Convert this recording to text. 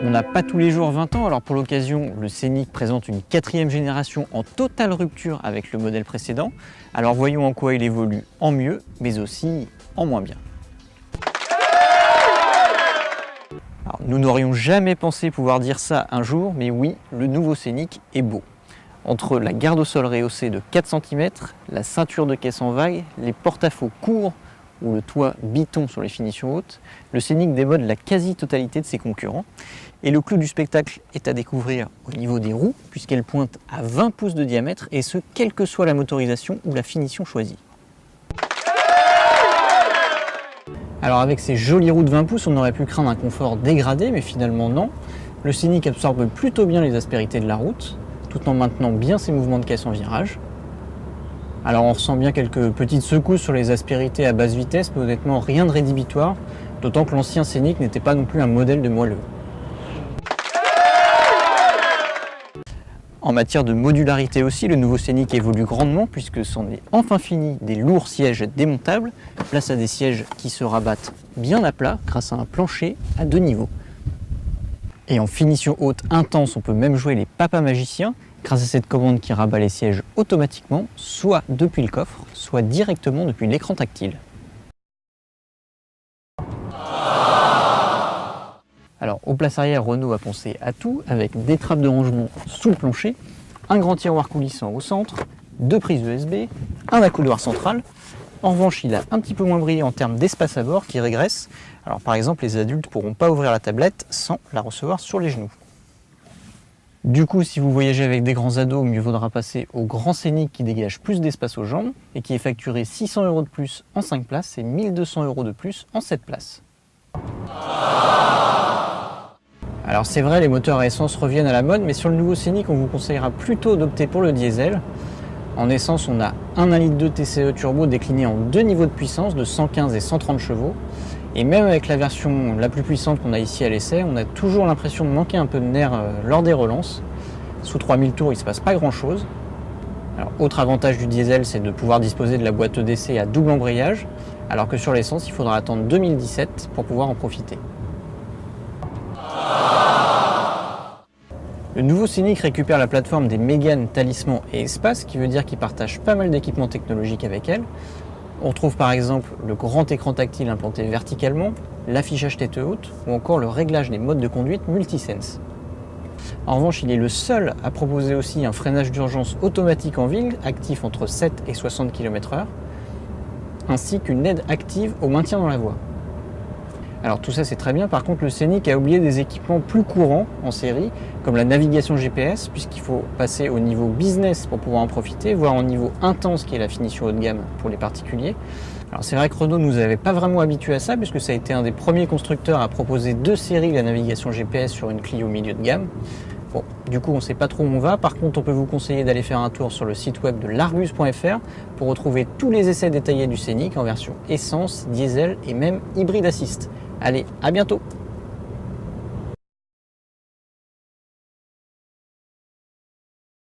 On n'a pas tous les jours 20 ans, alors pour l'occasion, le Scénic présente une 4e génération en totale rupture avec le modèle précédent. Alors voyons en quoi il évolue en mieux, mais aussi en moins bien. Alors, nous n'aurions jamais pensé pouvoir dire ça un jour, mais oui, le nouveau Scénic est beau. Entre la garde au sol rehaussée de 4 cm, la ceinture de caisse en vague, les porte-à-faux courts ou le toit biton sur les finitions hautes, le Scénic démode la quasi-totalité de ses concurrents. Et le clou du spectacle est à découvrir au niveau des roues, puisqu'elles pointent à 20 pouces de diamètre, et ce, quelle que soit la motorisation ou la finition choisie. Alors avec ces jolies roues de 20 pouces, on aurait pu craindre un confort dégradé, mais finalement non. Le Scénic absorbe plutôt bien les aspérités de la route, tout en maintenant bien ses mouvements de caisse en virage. Alors on ressent bien quelques petites secousses sur les aspérités à basse vitesse, mais honnêtement rien de rédhibitoire, d'autant que l'ancien Scénic n'était pas non plus un modèle de moelleux. En matière de modularité aussi, le nouveau Scénic évolue grandement puisque c'en est enfin fini des lourds sièges démontables, place à des sièges qui se rabattent bien à plat grâce à un plancher à 2 niveaux. Et en finition haute intense, on peut même jouer les papas magiciens grâce à cette commande qui rabat les sièges automatiquement, soit depuis le coffre, soit directement depuis l'écran tactile. Alors, aux places arrière, Renault a pensé à tout, avec des trappes de rangement sous le plancher, un grand tiroir coulissant au centre, 2 prises USB, un accoudoir central. En revanche, il a un petit peu moins brillé en termes d'espace à bord qui régresse. Alors par exemple, les adultes ne pourront pas ouvrir la tablette sans la recevoir sur les genoux. Du coup, si vous voyagez avec des grands ados, mieux vaudra passer au grand Scénic qui dégage plus d'espace aux jambes et qui est facturé 600 € de plus en 5 places et 1200 € de plus en 7 places. Alors c'est vrai, les moteurs à essence reviennent à la mode, mais sur le nouveau Scénic, on vous conseillera plutôt d'opter pour le diesel. En essence, on a un 1,2 litre TCE turbo décliné en 2 niveaux de puissance de 115 et 130 chevaux. Et même avec la version la plus puissante qu'on a ici à l'essai, on a toujours l'impression de manquer un peu de nerf lors des relances. Sous 3000 tours, il ne se passe pas grand chose. Alors, autre avantage du diesel, c'est de pouvoir disposer de la boîte EDC à double embrayage, alors que sur l'essence, il faudra attendre 2017 pour pouvoir en profiter. Le nouveau Scénic récupère la plateforme des Mégane, Talisman et Espace, ce qui veut dire qu'il partage pas mal d'équipements technologiques avec elle. On retrouve par exemple le grand écran tactile implanté verticalement, l'affichage tête haute ou encore le réglage des modes de conduite Multisense. En revanche, il est le seul à proposer aussi un freinage d'urgence automatique en ville, actif entre 7 et 60 km/h, ainsi qu'une aide active au maintien dans la voie. Alors tout ça c'est très bien, par contre le Scénic a oublié des équipements plus courants en série, comme la navigation GPS, puisqu'il faut passer au niveau business pour pouvoir en profiter, voire au niveau intense qui est la finition haut de gamme pour les particuliers. Alors c'est vrai que Renault nous avait pas vraiment habitués à ça, puisque ça a été un des premiers constructeurs à proposer de série la navigation GPS sur une Clio milieu de gamme. Bon, du coup on sait pas trop où on va, par contre on peut vous conseiller d'aller faire un tour sur le site web de largus.fr pour retrouver tous les essais détaillés du Scénic en version essence, diesel et même hybride assist. Allez, à bientôt!